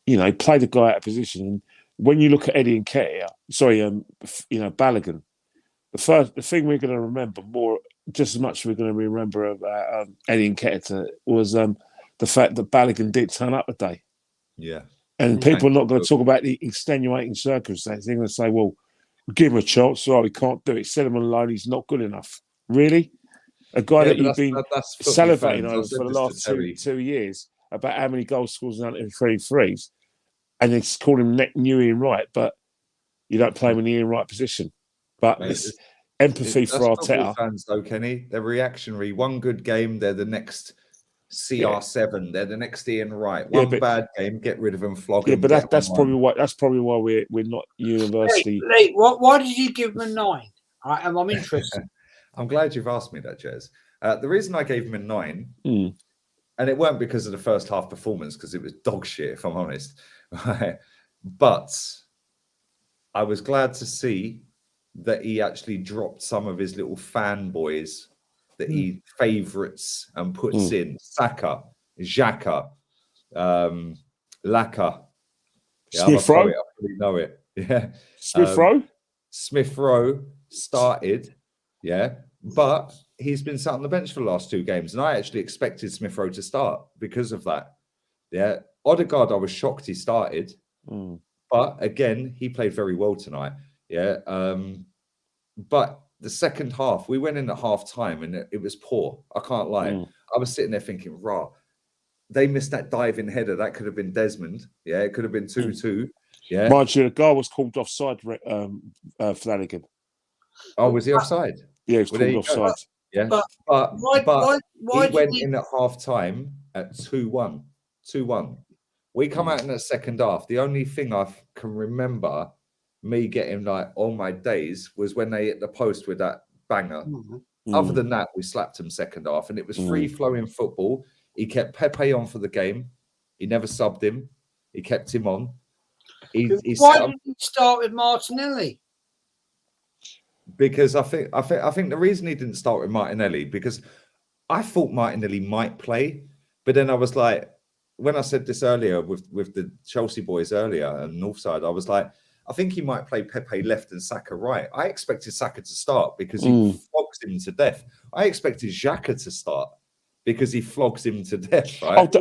played the guy out of position. And when you look at Eddie Nketiah, Balogun, the thing we're going to remember more, just as much as we're going to remember about Eddie Nketiah was the fact that Balogun did turn up today. Yeah. And people are not going to talk about the extenuating circumstances. They're going to say, well, give him a chance. Sorry, we can't do it. Set him on loan. He's not good enough. Really? A guy that you've been salivating over for the last 2 years about how many goals scores and 3 threes, and they call him new Ian Wright, but you don't play him in the Ian Wright position. But it's empathy for Arteta. Fans, though, Kenny, they're reactionary. One good game, they're the next CR7. They're the next Ian Wright. One bad game, get rid of them, flog them. Yeah, but that's probably why we're not university. Lee, why did you give him a 9? I'm interested. I'm glad you've asked me that, Jez. The reason I gave him a 9, and it weren't because of the first half performance, because it was dog shit, if I'm honest. But I was glad to see that he actually dropped some of his little fanboys that he favourites and puts in. Saka, Xhaka, Laka. Smith Rowe. I really know it. Yeah. Smith Rowe. Smith Rowe started. Yeah. But he's been sat on the bench for the last 2 games. And I actually expected Smith Rowe to start because of that. Yeah. Odegaard, I was shocked he started. But again, he played very well tonight. Yeah. But the second half, we went in at half time and it was poor. I can't lie. I was sitting there thinking, rah, they missed that diving header. That could have been Desmond. Yeah. It could have been 2-2. Yeah. Mind you, the guy was called offside, Flanagan. Oh, was he offside? Yeah, he was called offside. Yeah. But he went in at half time at 2-1. 2-1. We come out in the second half. The only thing I can remember me getting like on my days was when they hit the post with that banger. Other than that, we slapped him second half, and it was free-flowing football. He kept Pepe on for the game. He never subbed him. He kept him on. Why didn't he start with Martinelli? Because I think the reason he didn't start with Martinelli, because I thought Martinelli might play, but then I was like, when I said this earlier with the Chelsea boys earlier and Northside, I was like, I think he might play Pepe left and Saka right. I expected Saka to start because he flogs him to death. I expected Xhaka to start because he flogs him to death, right?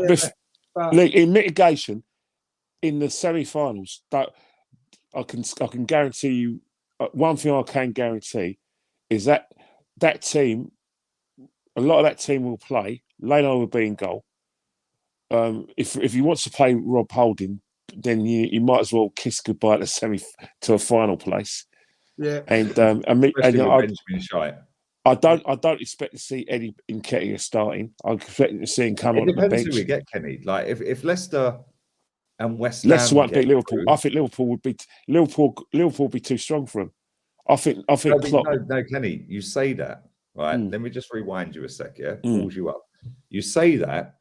In mitigation, in the semi-finals, that I can guarantee you, one thing I can guarantee is that team, a lot of that team will play. Leno will be in goal. If he wants to play Rob Holding, then you might as well kiss goodbye to a final place. Yeah, and I don't expect to see Eddie Nketiah starting. I expect to see him come on the bench. It depends who we get, Kenny. Like if Leicester and West Ham, Leicester won't beat Liverpool. I think Liverpool would be too strong for him. I think. No, Kenny, you say that, right? Let me just rewind you a sec. Yeah, pulls you up. You say that.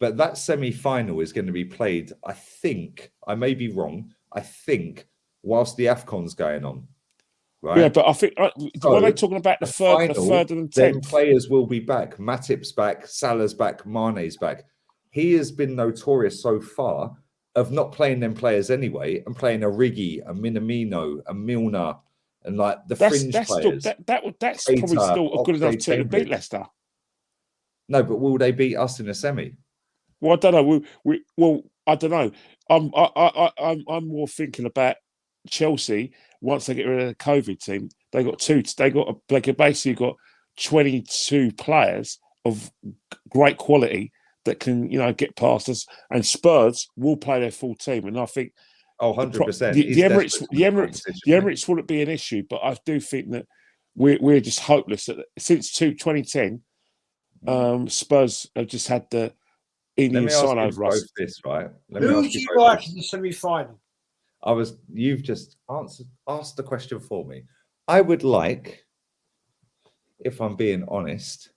But that semi-final is going to be played, I think, I may be wrong, whilst the AFCON's going on. Right? Yeah, but I think, when they're talking about the third and 10th. Then players will be back. Matip's back, Salah's back, Mane's back. He has been notorious so far of not playing them players anyway and playing a Origi, a Minamino, a Milner, and like the fringe players. That's probably still a good enough team to beat Leicester. No, but will they beat us in a semi? Well, I don't know. I don't know. I'm more thinking about Chelsea. Once they get rid of the COVID team, they basically got 22 players of great quality that can, get past us. And Spurs will play their full team, and I think 100%. The Emirates wouldn't be an issue, but I do think that we're just hopeless. Since 2010, Spurs have just had the Indian sign over us. This, right? Who would you like in the semi-final? You've just asked the question for me. I would like, if I'm being honest,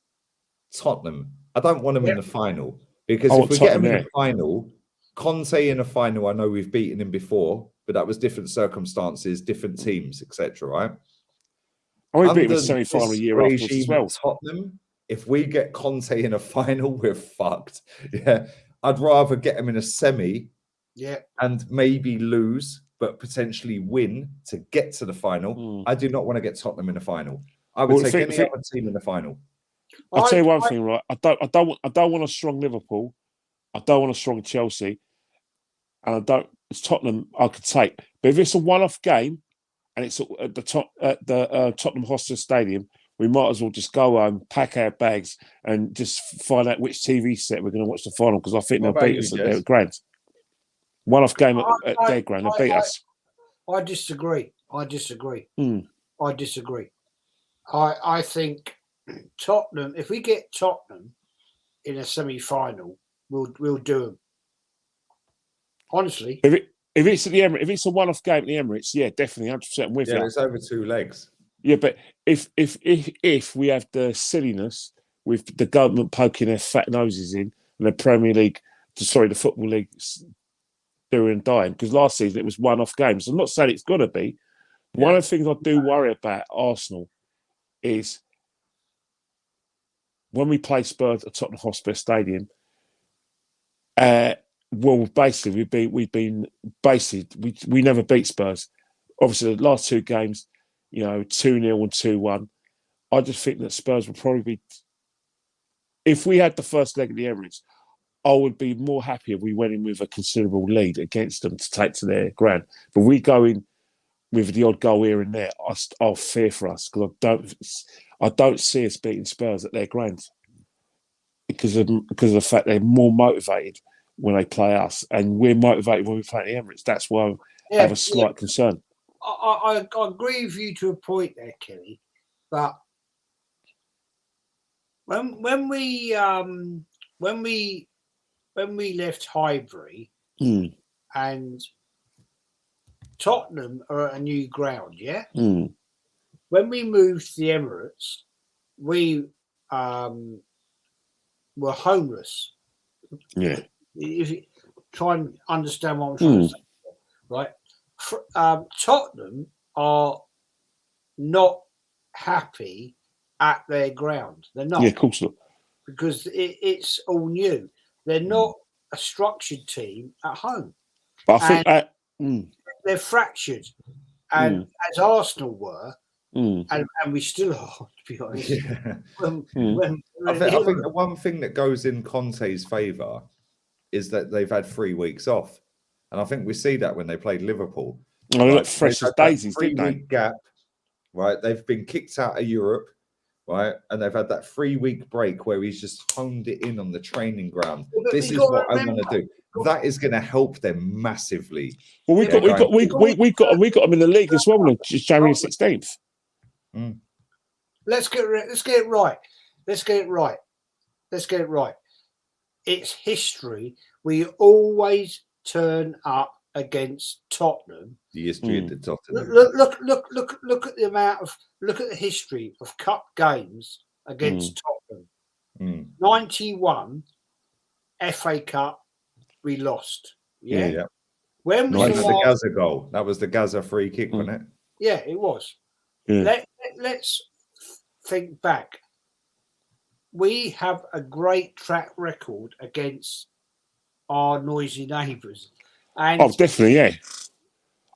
Tottenham. I don't want them in the final because if we get them in the final, Conte in a final, I know we've beaten him before, but that was different circumstances, different teams, etc. Right? We beat him in semi-final a year afterwards as well. Tottenham, if we get Conte in a final, we're fucked. Yeah, I'd rather get him in a semi, and maybe lose, but potentially win to get to the final. I do not want to get Tottenham in the final. I would take any other team in the final. I'll tell you one thing, right? I don't want a strong Liverpool. I don't want a strong Chelsea, and I don't. It's Tottenham I could take, but if it's a one-off game and it's at the Tottenham Hotspur Stadium, we might as well just go home, pack our bags, and just find out which TV set we're going to watch the final because I think they'll beat us at their ground. One-off game at their ground, they'll beat us. I disagree. I think Tottenham. If we get Tottenham in a semi-final, we'll do them. Honestly, if it's at the Emirates, if it's a one-off game at the Emirates, yeah, definitely 100% with you. Yeah, it's over 2 legs. Yeah, but if we have the silliness with the government poking their fat noses in and the the Football League doing and dying, because last season it was one-off games. I'm not saying it's got to be. One of the things I do worry about Arsenal is when we play Spurs at Tottenham Hotspur Stadium. Well, basically, we never beat Spurs. Obviously, the last 2 games, 2-0 and 2-1. I just think that Spurs would probably be. If we had the first leg of the Emirates, I would be more happy if we went in with a considerable lead against them to take to their ground. But we go in with the odd goal here and there. I'll fear for us because I don't see us beating Spurs at their ground because of the fact they're more motivated when they play us, and we're motivated when we play the Emirates. That's why I have a slight concern. I agree with you to a point there, Kelly. But when we left Highbury and Tottenham are at a new ground, when we moved to the Emirates, we were homeless. Yeah. If you try and understand what I'm trying to say, right? Tottenham are not happy at their ground. They're not. Yeah, of course not. Because it's all new. They're not a structured team at home. But I think they're fractured. And as Arsenal were, and we still are, to be honest. Yeah. I think the one thing that goes in Conte's favour is that they've had 3 weeks off. And I think we see that when they played Liverpool. They look fresh as daisies, didn't they? 3-week gap, right? They've been kicked out of Europe, right? And they've had that 3-week break where he's just honed it in on the training ground. This is what I want to do. That is going to help them massively. Well, we got them in the league as well on January 16th. Let's get it right. Let's get it right. It's history. We always turn up against Tottenham. The history of the Tottenham. Look at the look at the history of cup games against Tottenham. 91 FA Cup, we lost. Yeah. When was the Gaza goal? That was the Gaza free kick, wasn't it? Yeah, it was. Let's think back. We have a great track record against our noisy neighbours. And definitely, yeah.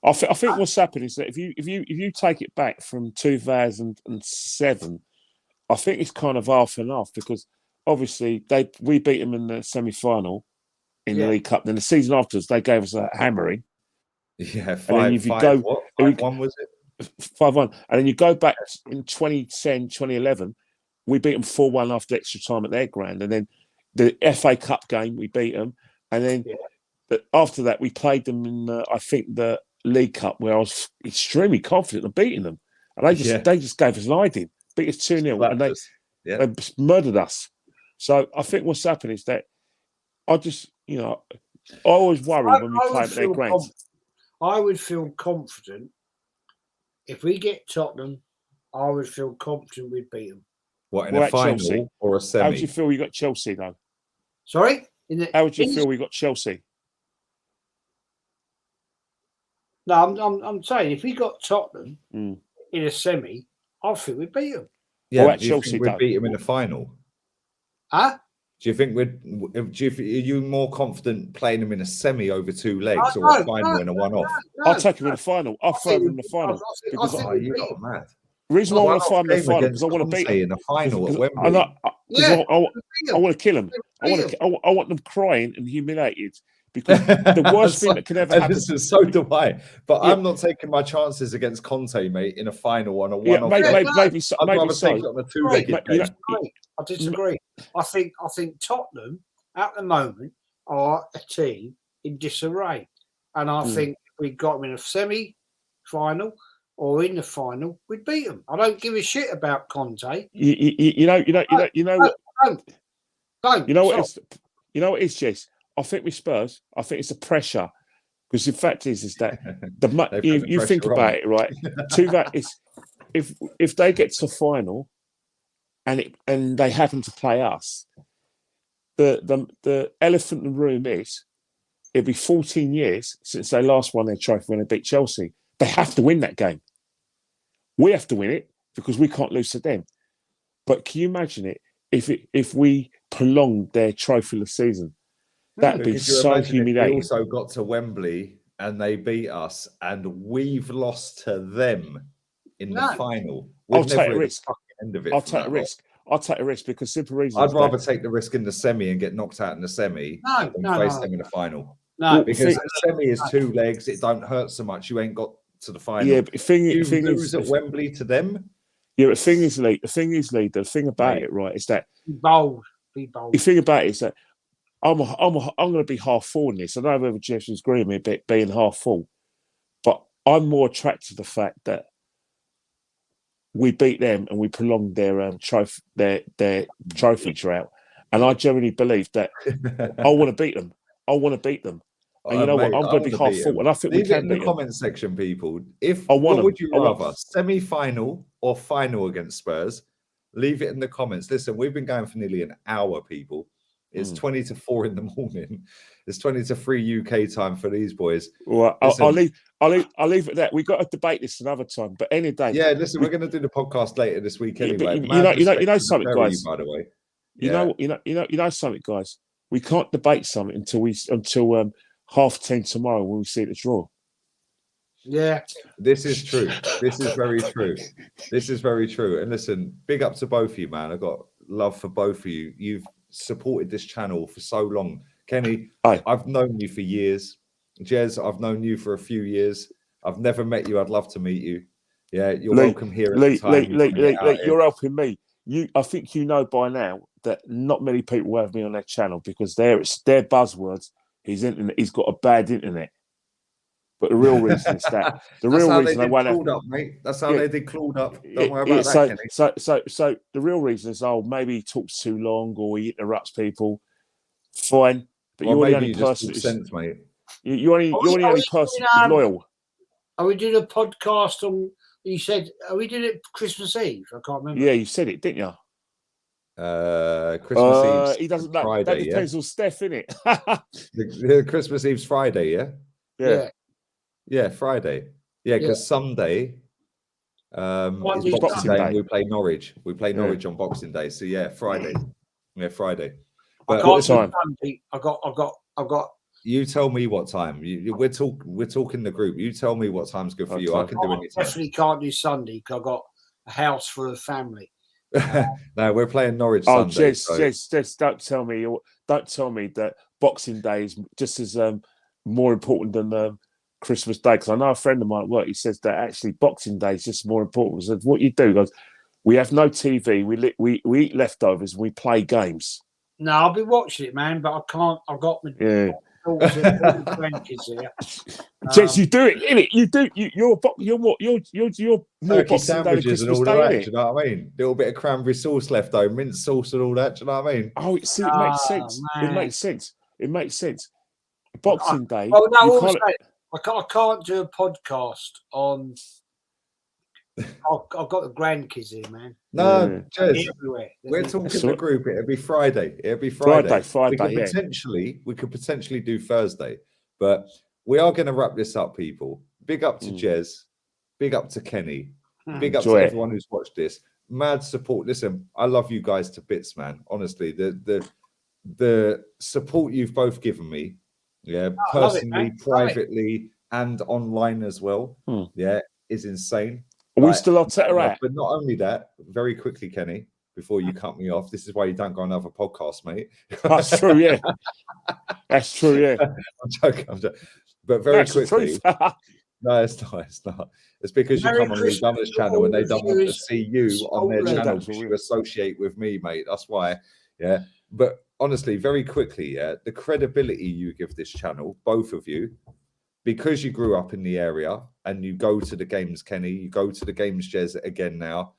I think what's happened is that if you take it back from 2007, I think it's kind of half and half because obviously we beat them in the semi-final in the League Cup. Then the season afterwards, they gave us a hammering. Yeah, 5-1 was it? 5-1. And then you go back in 2010, 2011, we beat them 4-1 after extra time at their ground. And then the FA Cup game, we beat them. And then after that, we played them in, I think, the League Cup, where I was extremely confident of beating them. and they just gave us an hiding, beat us 2-0, and they murdered us. So I think what's happened is that I just, I always worry when we play at their grounds. I would feel confident if we get Tottenham. I would feel confident we'd beat them. What, in a final Chelsea? Or a semi? How would you feel you got Chelsea though? Sorry? How would you feel we got Chelsea? No, I'm saying if we got Tottenham in a semi, I think we'd beat them. Yeah, do you think we'd beat them in a final? Huh? Do you think are you more confident playing them in a semi over 2 legs or a final in a one-off? I'll take them in the final. I'll throw them in the final. Because you got mad. The reason why I want to find the final because I want to beat them in a final at Wembley. I want to kill them. I want them crying and humiliated because the worst thing that can ever happen. So do I. But I'm not taking my chances against Conte, mate, in a final on a one-off. Maybe so. I'd rather take it on a 2-legged game. I disagree. I think Tottenham at the moment are a team in disarray, and I think if we got them in a semi-final or in the final, we'd beat them. I don't give a shit about Conte. You know what it's Jess. I think with Spurs, I think it's the pressure because the fact is that you think about it, right? If they get to the final and they happen to play us, the elephant in the room is it'll be 14 years since they last won their trophy when they beat Chelsea. They have to win that game. We have to win it because we can't lose to them. But can you imagine it if we prolonged their trophyless season? That'd be so humiliating. We also got to Wembley and they beat us, and we've lost to them in the final. I'll take a risk. I'll take a risk. I'll take a risk because simple reason. I'd rather take the risk in the semi and get knocked out in the semi than face them in the final. No, because the semi is 2 legs. It don't hurt so much. You ain't got to the final. Yeah, but the thing is at Wembley to them. Yeah, but the thing is, Lee. The thing about it, right, is that be bold. The thing about it is that I'm going to be half full in this. I don't know whether Jeff was agreeing with me about being half full, but I'm more attracted to the fact that we beat them and we prolonged their trophy drought. And I generally believe that I want to beat them. And you know what? I'm going to be half full, and I think we can beat them. In the comment section, people. What would you rather, semi-final or final against Spurs? Leave it in the comments. Listen, we've been going for nearly an hour, people. It's 20 to 4 in the morning. It's 20 to 3 UK time for these boys. Well, I'll leave it at that. We've got to debate this another time. But any day. Yeah, listen, we're going to do the podcast later this week anyway. You know something, guys. By the way, you know something, guys. We can't debate something until 10:30 tomorrow when we see the draw. Yeah, this is true. This is very true. This is very true. And listen, big up to both of you, man. I've got love for both of you. You've supported this channel for so long. Kenny, I've known you for years. Jez, I've known you for a few years. I've never met you. I'd love to meet you. Yeah, you're welcome here at the time. You're helping me. I think you know by now that not many people have me on their channel because their buzzwords. He's got a bad internet. But the real reason is that the real reason they won't have up, mate. That's how they did clawed up. Don't worry about that, Kenny. So the real reason is maybe he talks too long or he interrupts people. Fine, but you're the only person. Mate. You're the only person who's loyal. Are we doing a podcast on? You said, are we doing it Christmas Eve? I can't remember. Yeah, you said it, didn't you? Christmas Eve. He doesn't know. Friday, that depends on Steph, innit? the Christmas Eve's Friday, yeah? Yeah, Friday. Yeah, because Sunday is Boxing Day. We play Norwich. We play Norwich on Boxing Day. So yeah, Friday. Yeah, Friday. But what time? I've got. You tell me what time. We're talking the group. You tell me what time's good for you. I can do anything. Definitely can't do Sunday because I've got a house full of family. No, we're playing Norwich Sunday. Jess, don't tell me that Boxing Day is just as more important than Christmas Day, because I know a friend of mine at work, he says that actually Boxing Day is just more important. So what you do, guys, we have no TV, we eat leftovers, and we play games. No, I'll be watching it, man, but I can't. I've got my daughters here, all the grandkids here. Jess, you do it, innit? You do. You're more Turkey Boxing Day than sandwiches and Christmas all Day, of that. innit? Do you know what I mean? Little bit of cranberry sauce left over, mint sauce and all that. Do you know what I mean? Oh, see, it makes sense. Man. It makes sense. It makes sense. Boxing Day. Oh no! you Also, can't- I can't do a podcast on. I've got the grandkids here, man. No, They're Jez, everywhere. we're They're talking That's the all right. group. It'll be Friday. It'll be Friday. Friday, yeah. We could potentially do Thursday, but we are going to wrap this up, people. Big up to Jez. Big up to Kenny. Big up to Enjoy it. everyone who's watched this. Mad support. Listen, I love you guys to bits, man. Honestly, the support you've both given me, yeah, personally, privately, and online as well, yeah, is insane. Are we still on Tether? But not only that, very quickly, Kenny, before you cut me off, this is why you don't go on other podcasts, mate. That's true, yeah. That's true, yeah. I'm joking. But very quickly, no, it's not. It's not. It's because you come on the Dunners channel and they don't want to see you on their channel because you associate with me, mate. That's why, yeah. But honestly, very quickly, yeah, the credibility you give this channel, both of you, because you grew up in the area and you go to the games, Kenny, you go to the games, Jez, again now,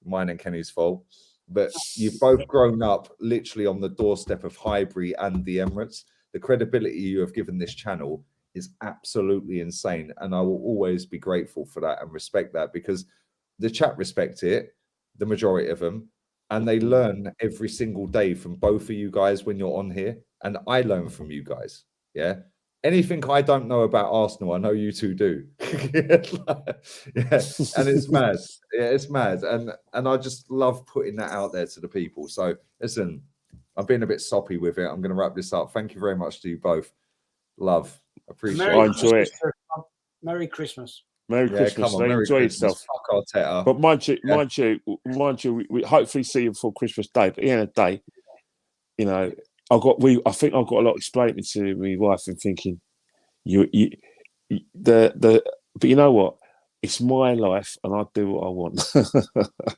mine and Kenny's fault, but you've both grown up literally on the doorstep of Highbury and the Emirates. The credibility you have given this channel is absolutely insane, and I will always be grateful for that and respect that, because the chat respect it, the majority of them, and they learn every single day from both of you guys when you're on here, and I learn from you guys, yeah. Anything I don't know about Arsenal, I know you two do. Yeah, and it's mad. Yeah, it's mad. And I just love putting that out there to the people. So listen, I've been a bit soppy with it. I'm going to wrap this up. Thank you very much to you both. Love. Appreciate it. Enjoy it. Merry Christmas. Merry Christmas. Come on, Merry enjoy Christmas. yourself. Fuck Arteta. But mind you, we hopefully see you before Christmas Day. But at the end of the day, you know, I think I've got a lot explaining to my wife and thinking, but you know what? It's my life and I do what I want.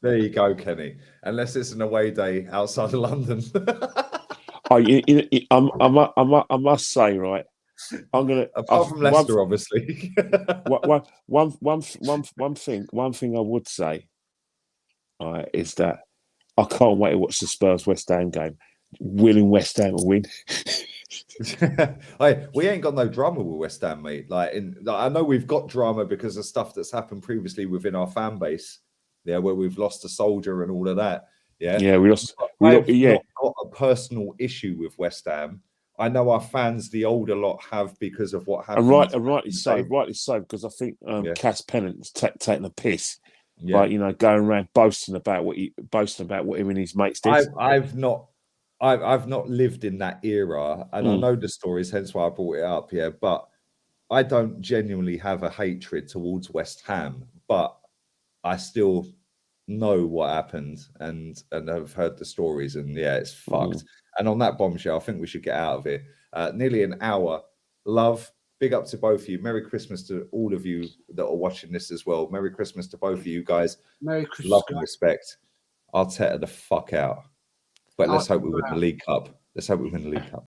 There you go, Kenny. Unless it's an away day outside of London. I must say, right, I'm gonna apart from Leicester, obviously. one thing I would say, right, is that I can't wait to watch the Spurs West Ham game. Willing West Ham to win. We ain't got no drama with West Ham, mate. I know we've got drama because of stuff that's happened previously within our fan base, yeah, where we've lost a soldier and all of that. Yeah, we lost. I've not got a personal issue with West Ham. I know our fans, the older lot, have because of what happened. And rightly so, because I think Cass Pennant's taking a piss. Yeah. Like, you know, going around boasting about what him and his mates did. I've not lived in that era, and I know the stories, hence why I brought it up. Yeah, but I don't genuinely have a hatred towards West Ham, but I still know what happened and have heard the stories, and yeah, it's fucked. And on that bombshell, I think we should get out of here. Nearly an hour. Love. Big up to both of you. Merry Christmas to all of you that are watching this as well. Merry Christmas to both of you guys. Merry Christmas. Love and respect. I'll tear the fuck out. But let's hope we win the League Cup. Let's hope we win the League Cup.